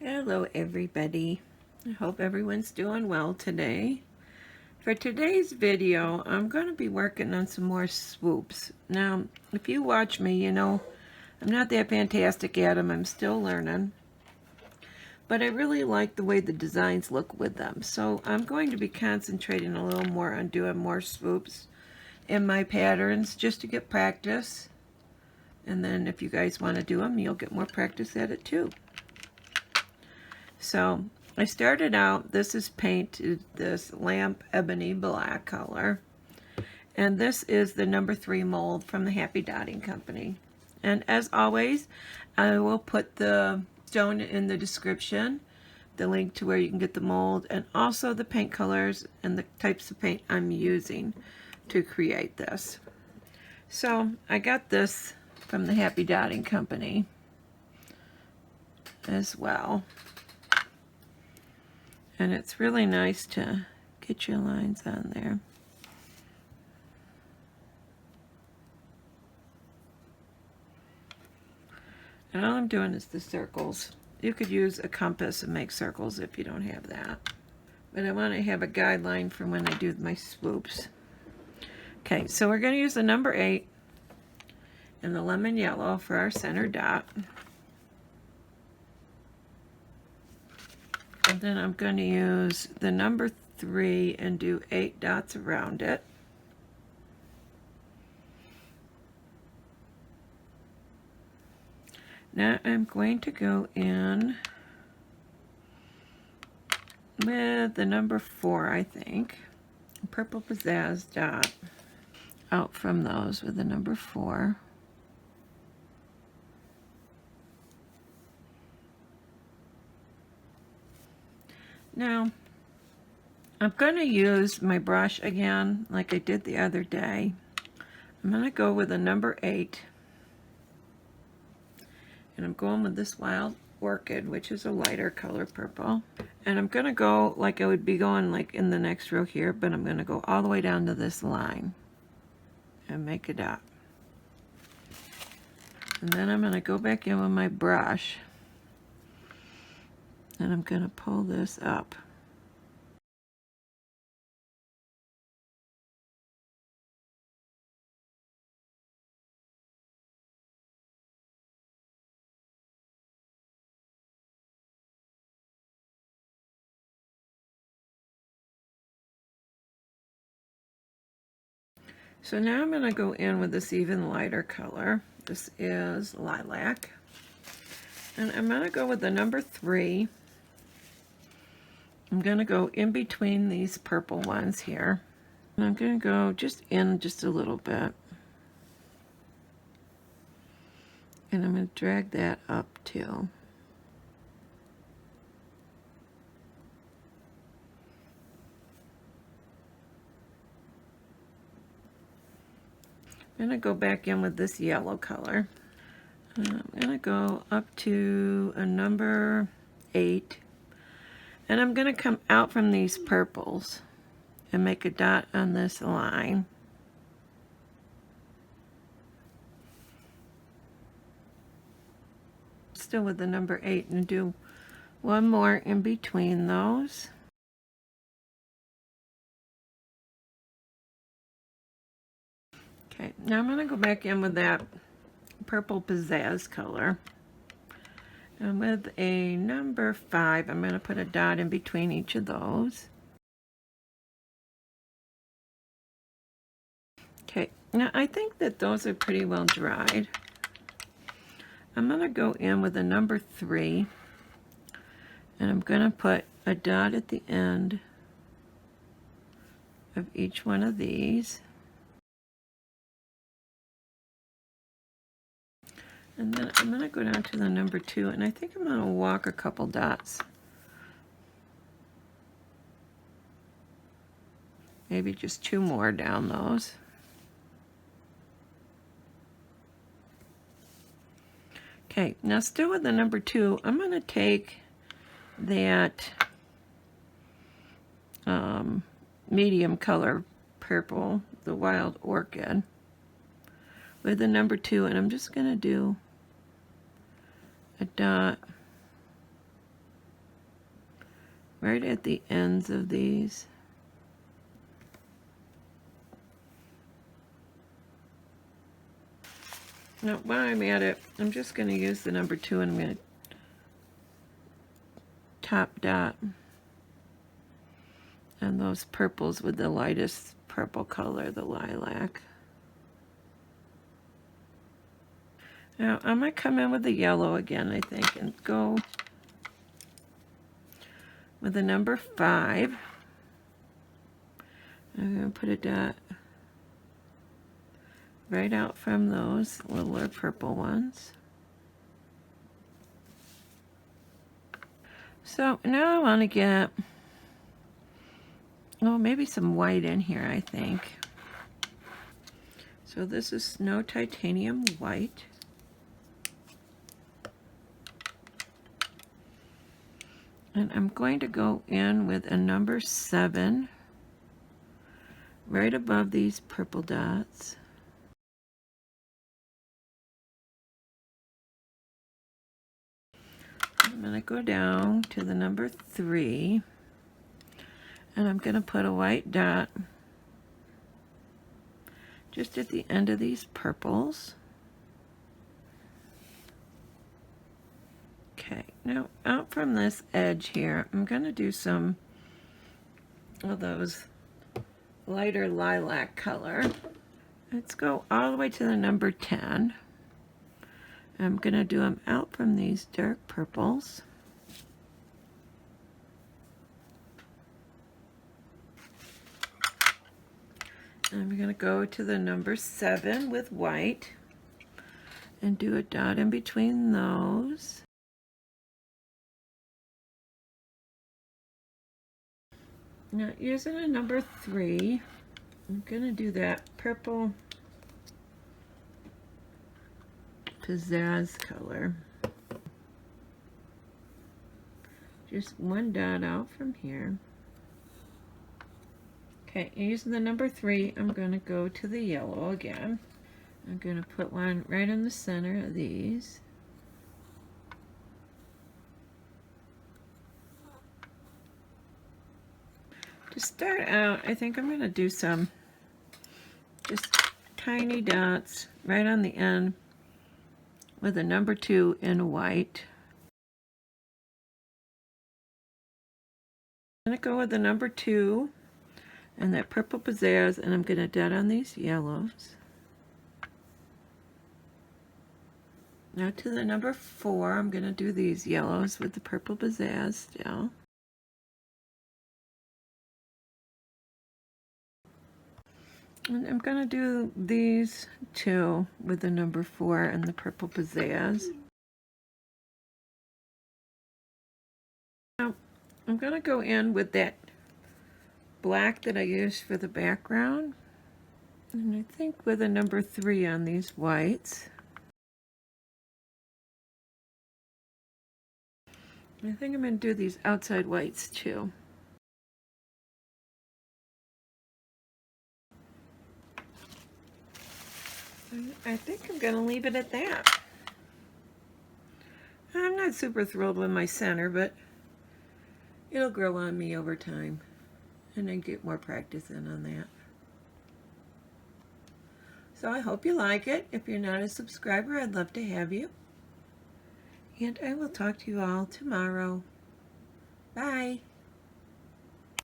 Hello everybody. I hope everyone's doing well today. For today's video, I'm going to be working on some more swoops. Now, if you watch me, you know I'm not that fantastic at them. I'm still learning. But I really like the way the designs look with them. So I'm going to be concentrating a little more on doing more swoops in my patterns just to get practice. And then if you guys want to do them, you'll get more practice at it too. So I started out, this is painted this lamp ebony black color, and this is the number 3 mold from the Happy Dotting Company. And as always, I will put the stone in the description, the link to where you can get the mold, and also the paint colors and the types of paint I'm using to create this. So I got this from the Happy Dotting Company as well. And it's really nice to get your lines on there. And all I'm doing is the circles. You could use a compass and make circles if you don't have that. But I want to have a guideline for when I do my swoops. Okay, so we're going to use the number 8 and the lemon yellow for our center dot. And then I'm going to use the number 3 and do 8 dots around it. Now I'm going to go in with the number 4, I think. Purple Pizzazz dot out from those with the number 4. Now, I'm going to use my brush again like I did the other day. I'm going to go with a number 8. And I'm going with this Wild Orchid, which is a lighter color purple. And I'm going to go like I would be going like in the next row here, but I'm going to go all the way down to this line and make a dot. And then I'm going to go back in with my brush. And I'm going to pull this up. So now I'm going to go in with this even lighter color. This is Lilac. And I'm going to go with the number 3. I'm going to go in between these purple ones here. And I'm going to go just in just a little bit. And I'm going to drag that up too. I'm going to go back in with this yellow color. I'm going to go up to a number 8. And I'm going to come out from these purples and make a dot on this line. Still with the number 8 and do one more in between those. Okay, now I'm going to go back in with that purple Pizzazz color. And with a number 5, I'm going to put a dot in between each of those. Okay, now I think that those are pretty well dried. I'm going to go in with a number 3, and I'm going to put a dot at the end of each one of these. And then I'm going to go down to the number 2, and I think I'm going to walk a couple dots. Maybe just 2 more down those. Okay, now still with the number 2, I'm going to take that medium color purple, the Wild Orchid, with the number 2, and I'm just going to do a dot right at the ends of these. Now, while I'm at it, I'm just going to use the number 2 and I'm going to top dot on those purples with the lightest purple color, the lilac. Now, I'm going to come in with the yellow again, I think, and go with the number 5. I'm going to put a dot right out from those littler purple ones. So now I want to get, oh, maybe some white in here, I think. So this is Snow Titanium White. And I'm going to go in with a number 7 right above these purple dots. I'm going to go down to the number 3 and I'm going to put a white dot just at the end of these purples. Okay, now out from this edge here, I'm going to do some of those lighter lilac color. Let's go all the way to the number 10. I'm going to do them out from these dark purples. I'm going to go to the number 7 with white and do a dot in between those. Now, using a number 3, I'm going to do that purple Pizzazz color. Just one dot out from here. Okay, using the number 3, I'm going to go to the yellow again. I'm going to put one right in the center of these. To start out, I think I'm going to do some just tiny dots right on the end with a number 2 in white. I'm going to go with the number 2 and that purple Pizzazz, and I'm going to dot on these yellows. Now to the number 4, I'm going to do these yellows with the purple Pizzazz still. And I'm going to do these 2 with the number 4 and the purple Pizzazz. Now, I'm going to go in with that black that I used for the background. And I think with a number 3 on these whites. I think I'm going to do these outside whites too. I think I'm going to leave it at that. I'm not super thrilled with my center, but it'll grow on me over time, and I get more practice in on that. So I hope you like it. If you're not a subscriber, I'd love to have you. And I will talk to you all tomorrow. Bye.